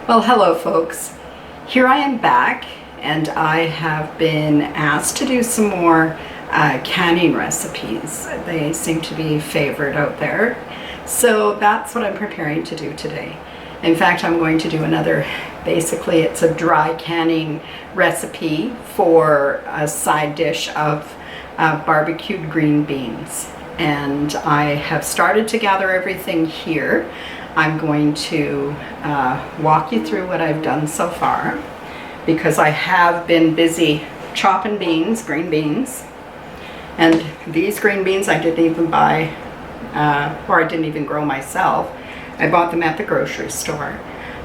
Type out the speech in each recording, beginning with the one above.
Well, hello folks. Here I am back, and I have been asked to do some more canning recipes. They seem to be favored out there. So that's what I'm preparing to do today. In fact, I'm going to do another, basically it's a dry canning recipe for a side dish of barbecued green beans. And I have started to gather everything here. I'm going to walk you through what I've done so far, because I have been busy chopping beans, green beans. And these green beans I didn't even buy, or I didn't even grow myself. I bought them at the grocery store.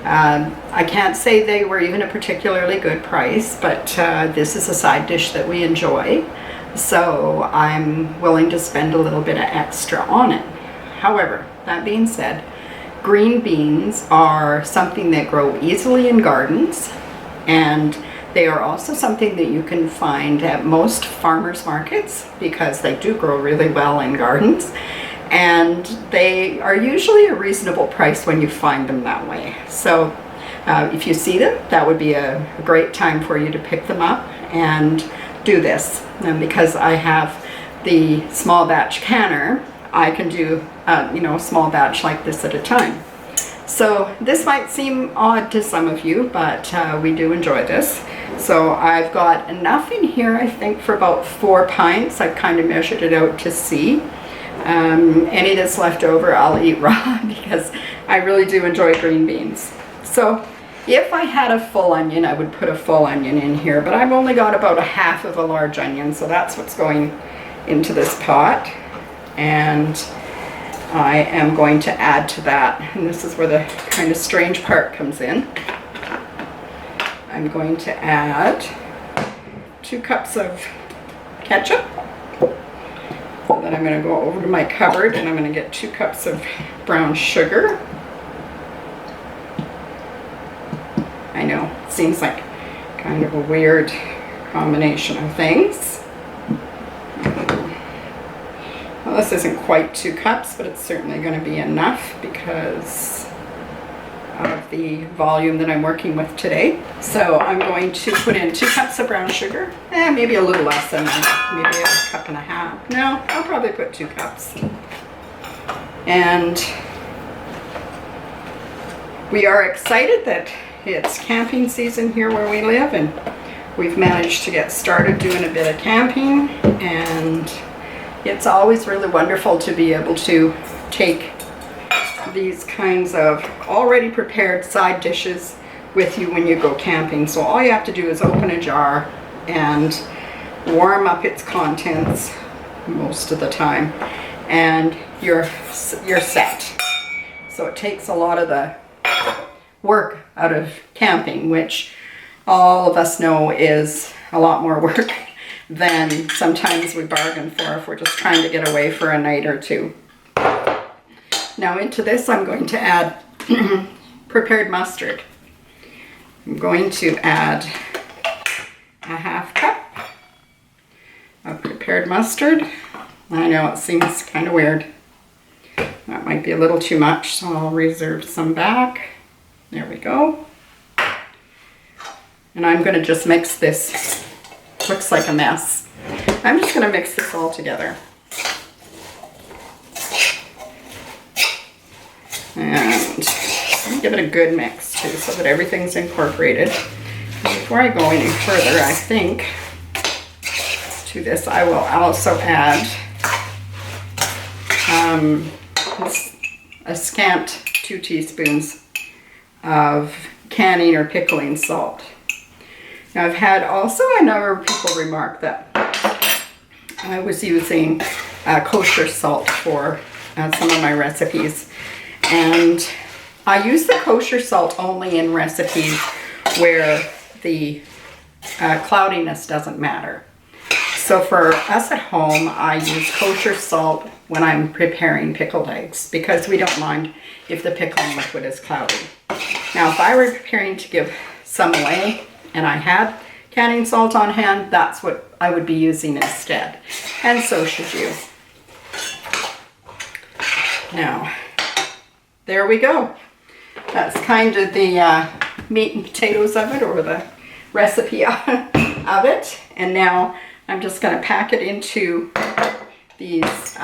I can't say they were even a particularly good price, but this is a side dish that we enjoy. So I'm willing to spend a little bit of extra on it. However, that being said, green beans are something that grow easily in gardens, and they are also something that you can find at most farmers markets, because they do grow really well in gardens, and they are usually a reasonable price when you find them that way. So if you see them, that would be a great time for you to pick them up and do this. And because I have the small batch canner, I can do a small batch like this at a time. So this might seem odd to some of you, but we do enjoy this. So I've got enough in here, I think, for about 4 pints. I've kind of measured it out to see. Any that's left over I'll eat raw because I really do enjoy green beans. So if I had a full onion, I would put a full onion in here, but I've only got about 1/2 of a large onion, so that's what's going into this pot. And I am going to add to that, and this is where the kind of strange part comes in. I'm going to add 2 cups of ketchup. So then I'm going to go over to my cupboard and I'm going to get 2 cups of brown sugar. I know, it seems like kind of a weird combination of things. Well, this isn't quite 2 cups, but it's certainly going to be enough because of the volume that I'm working with today. So I'm going to put in 2 cups of brown sugar, maybe a little less than that, maybe 1.5 cups. No, I'll probably put 2 cups. And we are excited that it's camping season here where we live, and we've managed to get started doing a bit of camping, and it's always really wonderful to be able to take these kinds of already prepared side dishes with you when you go camping. So all you have to do is open a jar and warm up its contents most of the time, and you're set. So it takes a lot of the work out of camping, which all of us know is a lot more work than sometimes we bargain for if we're just trying to get away for a night or two. Now into this I'm going to add prepared mustard. I'm going to add 1/2 cup of prepared mustard. I know it seems kind of weird. That might be a little too much, so I'll reserve some back. There we go. And I'm going to just mix this. Looks like a mess. I'm just going to mix this all together. And give it a good mix too, so that everything's incorporated. And before I go any further, I think to this I will also add a scant 2 teaspoons of canning or pickling salt. Now I've had also a number of people remark that I was using kosher salt for some of my recipes, and I use the kosher salt only in recipes where the cloudiness doesn't matter. So for us at home, I use kosher salt when I'm preparing pickled eggs, because we don't mind if the pickling liquid is cloudy. Now if I were preparing to give some away and I had canning salt on hand, that's what I would be using instead. And so should you. Now, there we go. That's kind of the meat and potatoes of it, or the recipe of it. And now I'm just going to pack it into these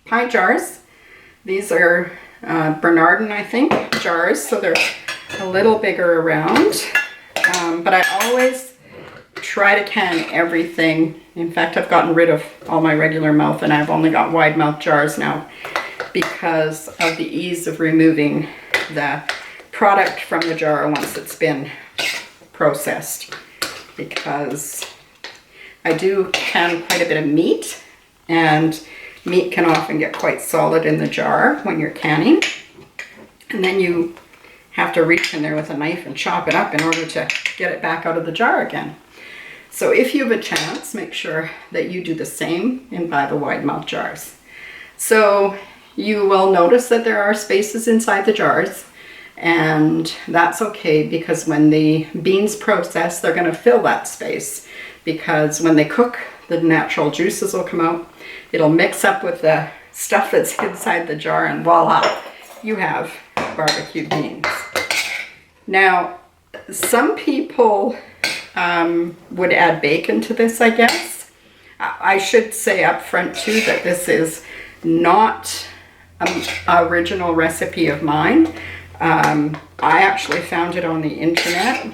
pint jars. These are Bernardin, I think, jars, so they're a little bigger around. But I always try to can everything. In fact, I've gotten rid of all my regular mouth and I've only got wide mouth jars now because of the ease of removing the product from the jar once it's been processed. Because I do can quite a bit of meat, and meat can often get quite solid in the jar when you're canning. And then you have to reach in there with a knife and chop it up in order to get it back out of the jar again. So if you have a chance, make sure that you do the same and buy the wide mouth jars. So you will notice that there are spaces inside the jars, and that's okay because when the beans process, they're going to fill that space, because when they cook, the natural juices will come out. It'll mix up with the stuff that's inside the jar, and voila, you have barbecue beans. Now, some people would add bacon to this, I guess. I should say up front too that this is not an original recipe of mine. I actually found it on the internet,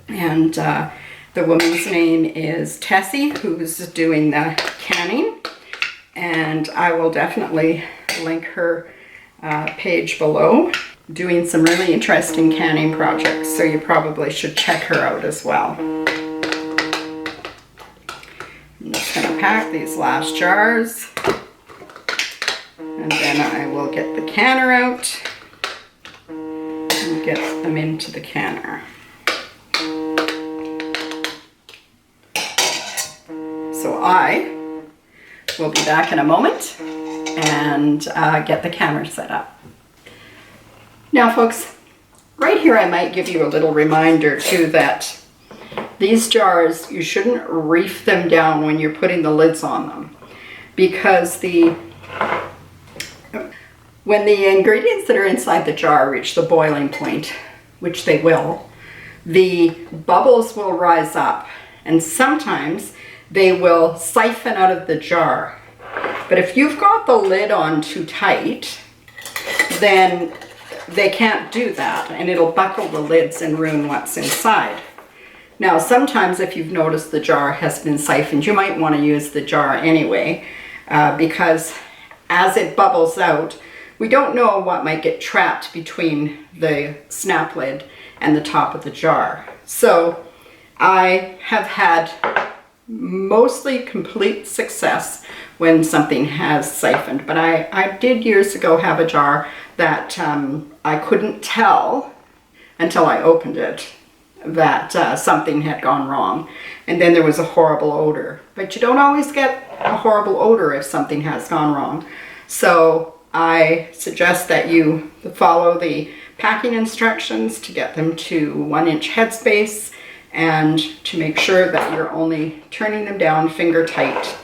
and the woman's name is Tessie, who's doing the canning, and I will definitely link her page below, doing some really interesting canning projects, so you probably should check her out as well. I'm just going to pack these last jars, and then I will get the canner out and get them into the canner. So I will be back in a moment and get the canner set up. Now folks, right here I might give you a little reminder too that these jars, you shouldn't reef them down when you're putting the lids on them, because when the ingredients that are inside the jar reach the boiling point, which they will, the bubbles will rise up, and sometimes they will siphon out of the jar. But if you've got the lid on too tight, then they can't do that, and it'll buckle the lids and ruin what's inside. Now, sometimes if you've noticed the jar has been siphoned, you might want to use the jar anyway, because as it bubbles out, we don't know what might get trapped between the snap lid and the top of the jar. So I have had mostly complete success when something has siphoned, but I did years ago have a jar that I couldn't tell until I opened it that something had gone wrong, and then there was a horrible odor. But you don't always get a horrible odor if something has gone wrong. So I suggest that you follow the packing instructions to get them to 1-inch headspace, and to make sure that you're only turning them down finger tight.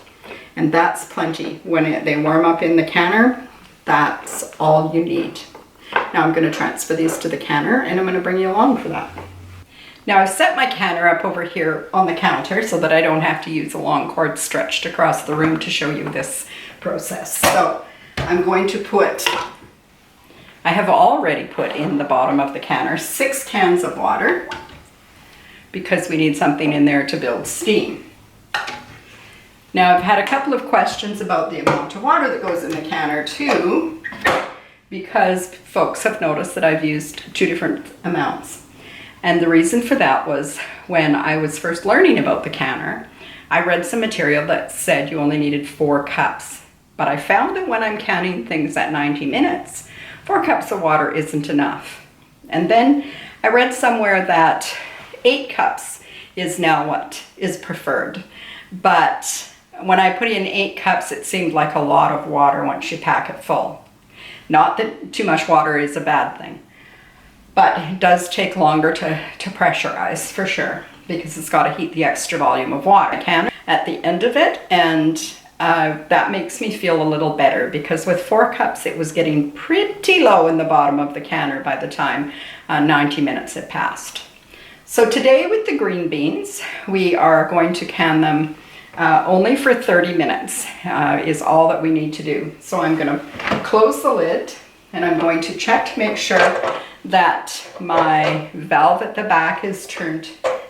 And that's plenty. When they warm up in the canner, that's all you need. Now I'm going to transfer these to the canner, and I'm going to bring you along for that. Now I've set my canner up over here on the counter so that I don't have to use a long cord stretched across the room to show you this process. So I'm going to I have already put in the bottom of the canner 6 cans of water, because we need something in there to build steam. Now I've had a couple of questions about the amount of water that goes in the canner too, because folks have noticed that I've used 2 different amounts. And the reason for that was when I was first learning about the canner, I read some material that said you only needed 4 cups. But I found that when I'm canning things at 90 minutes, 4 cups of water isn't enough. And then I read somewhere that 8 cups is now what is preferred. But when I put in 8 cups, it seemed like a lot of water once you pack it full. Not that too much water is a bad thing, but it does take longer to pressurize for sure, because it's got to heat the extra volume of water. I can at the end of it, and that makes me feel a little better, because with 4 cups it was getting pretty low in the bottom of the canner by the time 90 minutes had passed. So today with the green beans, we are going to can them only for 30 minutes is all that we need to do. So I'm going to close the lid, and I'm going to check to make sure that my valve at the back is turned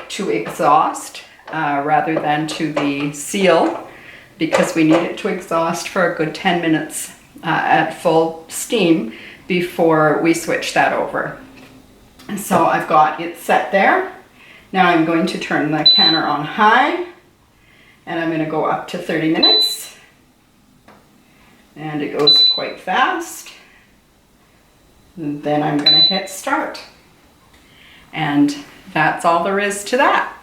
to exhaust rather than to the seal, because we need it to exhaust for a good 10 minutes at full steam before we switch that over. And so I've got it set there. Now I'm going to turn the canner on high, and I'm going to go up to 30 minutes. And it goes quite fast. And then I'm going to hit start. And that's all there is to that.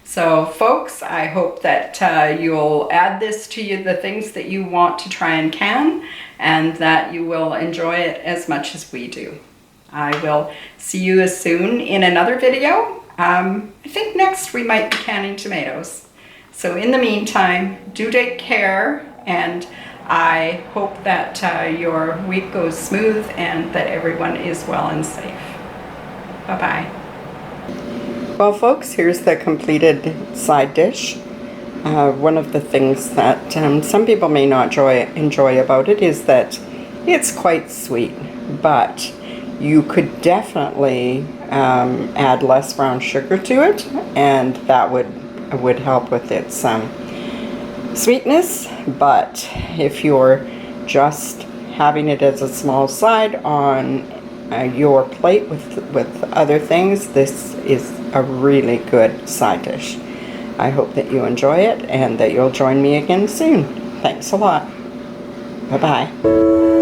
So folks, I hope that you'll add this to the things that you want to try and can, and that you will enjoy it as much as we do. I will see you as soon in another video. I think next we might be canning tomatoes. So in the meantime, do take care, and I hope that your week goes smooth and that everyone is well and safe. Bye-bye. Well folks, here's the completed side dish. One of the things that some people may not enjoy about it is that it's quite sweet, but you could definitely add less brown sugar to it, and that would help with its sweetness. But if you're just having it as a small side on your plate with other things, this is a really good side dish. I hope that you enjoy it and that you'll join me again soon. Thanks a lot. Bye-bye.